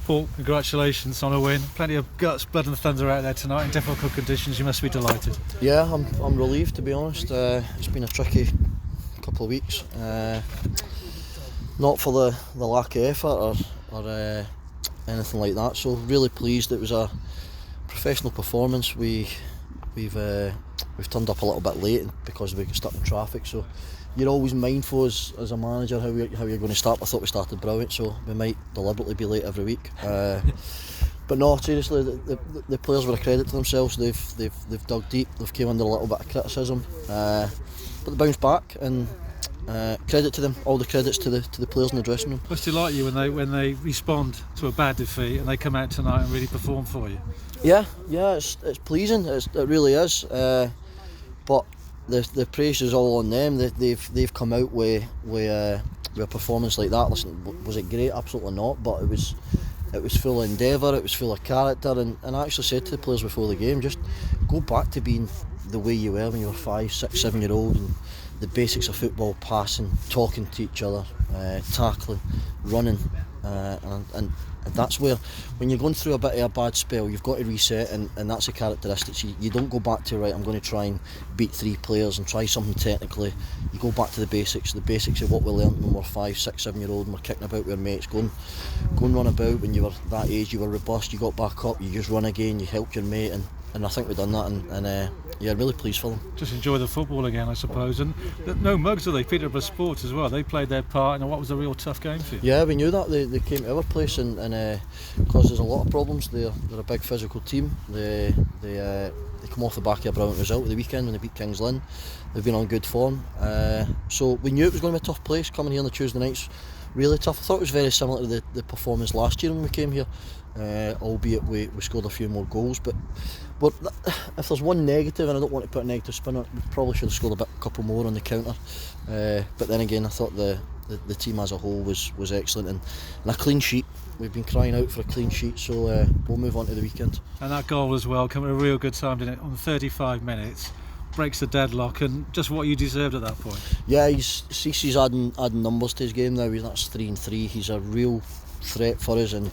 Paul, congratulations on a win. Plenty of guts, blood and thunder out there tonight in difficult conditions. You must be delighted. Yeah, I'm relieved, to be honest. It's been a tricky couple of weeks. Not for the lack of effort or anything like that. So really pleased. It was a professional performance. We've turned up a little bit late because we got stuck in traffic. So you're always mindful as a manager how you're going to start. I thought we started brilliant, so we might deliberately be late every week. But no, seriously, the players were a credit to themselves. They've dug deep. They've came under a little bit of criticism, but they bounced back. And credit to them. All the credits to the players in the dressing room. Must delight you when they respond to a bad defeat and they come out tonight and really perform for you. Yeah, it's pleasing. It really is. But the praise is all on them. They've come out with a performance like that. Listen, was it great? Absolutely not. But it was full of endeavour. It was full of character. And I actually said to the players before the game, just go back to being the way you were when you were 5, 6, 7 year old, and the basics of football: passing, talking to each other, tackling, running, and that's where, when you're going through a bit of a bad spell, you've got to reset, and that's a characteristic. You don't go back to, right, I'm going to try and beat 3 players and try something technically. You go back to the basics of what we learnt when we were 5, 6, 7 year old and we're kicking about with our mates. Go and run about. When you were that age, you were robust, you got back up, you just run again, you helped your mate, and I think we've done that, and yeah, really pleased for them. Just enjoy the football again, I suppose. And no mugs, are they? Peterborough Sports as well. They played their part in what was a real tough game for you. Yeah, we knew that. They came to our place and because there's a lot of problems. They're a big physical team. They come off the back of a brilliant result at the weekend when they beat Kings Lynn. They've been on good form. So we knew it was going to be a tough place. Coming here on the Tuesday nights, really tough. I thought it was very similar to the performance last year when we came here, albeit we scored a few more goals. But if there's one negative, and I don't want to put a negative spin on it, we probably should have scored a couple more on the counter. But then again, I thought the team as a whole was excellent, and a clean sheet. We've been crying out for a clean sheet, so we'll move on to the weekend. And that goal as well, coming at a real good time, didn't it? On 35 minutes. Breaks the deadlock, and just what you deserved at that point. Yeah, Cece's adding numbers to his game now. That's 3 and 3. He's a real threat for us, and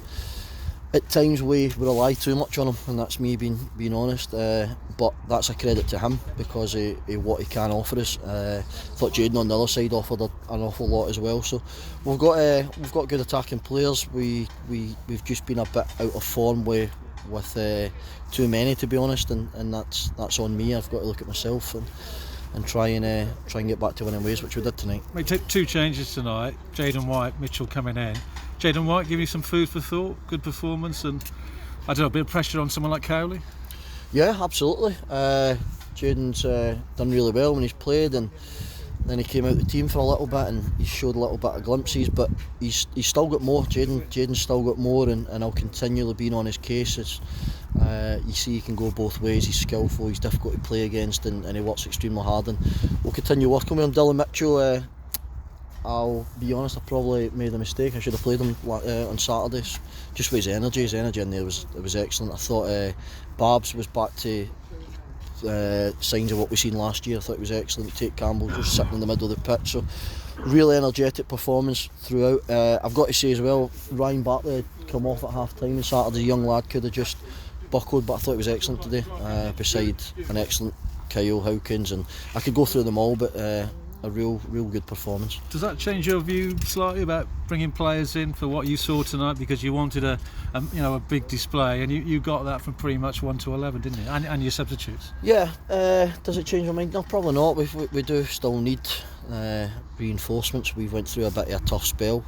at times we rely too much on him, and that's me being honest. But that's a credit to him because of what he can offer us. Thought Jaden on the other side offered an awful lot as well. So we've got good attacking players. We've just been a bit out of form with too many, to be honest, and that's on me. I've got to look at myself and try and get back to winning ways, which we did tonight. We took 2 changes tonight. Jaden White, Mitchell coming in. Jaden White give you some food for thought, good performance, and I don't know, a bit of pressure on someone like Cowley? Yeah, absolutely. Jaden's done really well when he's played, and then he came out the team for a little bit and he showed a little bit of glimpses, but he's still got more. Jaden's still got more, and I'll continually be on his case. You see, he can go both ways. He's skillful, he's difficult to play against, and he works extremely hard, and we'll continue working with him. Dylan Mitchell, I'll be honest, I probably made a mistake. I should have played him on Saturdays, just with his energy in there was excellent. I thought Babs was back to signs of what we've seen last year. I thought it was excellent. Tate Campbell just sitting in the middle of the pitch, so really energetic performance throughout. I've got to say as well, Ryan Bartley come off at half time on Saturday. The young lad could have just buckled, but I thought it was excellent today, beside an excellent Kyle Howkins, and I could go through them all, but a real good performance. Does that change your view slightly about bringing players in for what you saw tonight, because you wanted a big display, and you got that from pretty much 1 to 11, didn't you? And your substitutes. Yeah. Does it change your mind? No, probably not. We do still need reinforcements. We went through a bit of a tough spell.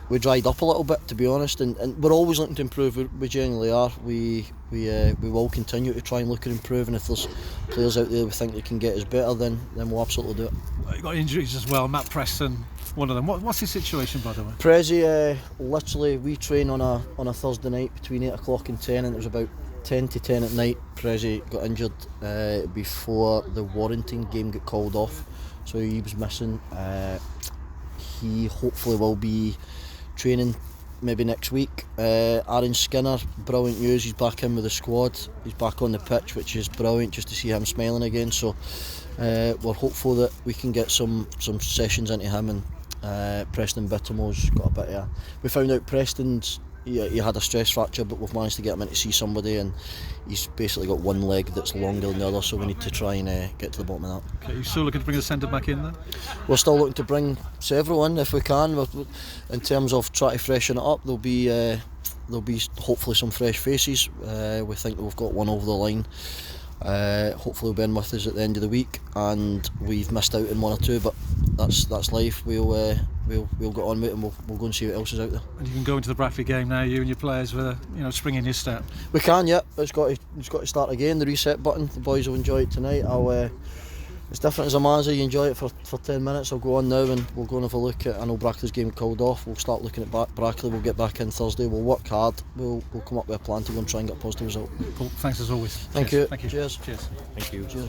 We dried up a little bit, to be honest, and we're always looking to improve. We genuinely are. We will continue to try and look at improving. If there's players out there we think they can get us better, then we'll absolutely do it. You got injuries as well. Matt Preston, one of them. What's his situation, by the way? Prezi, literally, we train on a Thursday night between 8 o'clock and 10, and it was about 10 to 10 at night. Prezi got injured before the Warrington game got called off, so he was missing. He hopefully will be training maybe next week. Aaron Skinner, brilliant news, he's back in with the squad, he's back on the pitch, which is brilliant just to see him smiling again. So we're hopeful that we can get some sessions into him Preston Bittermore's got a bit of we found out Preston's he had a stress fracture, but we've managed to get him in to see somebody, and he's basically got one leg that's longer than the other, so we need to try and get to the bottom of that. Okay, you're still looking to bring a centre back in there? We're still looking to bring several in if we can. In terms of trying to freshen it up, there'll be hopefully some fresh faces. We think we've got one over the line. Hopefully we'll be in with us at the end of the week, and we've missed out on one or two, but that's life. We'll get on with it, and we'll go and see what else is out there. And you can go into the Brackley game now, you and your players, with a spring in your step. We can, yeah. It's got to start again. The reset button. The boys will enjoy it tonight. It's different as a manager. You enjoy it for 10 minutes. I'll go on now and we'll go and have a look at. I know Brackley's game called off. We'll start looking at Brackley. We'll get back in Thursday. We'll work hard. We'll come up with a plan to go and try and get a positive result. Cool. Thanks as always. Thank Cheers. you. Thank you. Cheers. Cheers. Thank you. Cheers.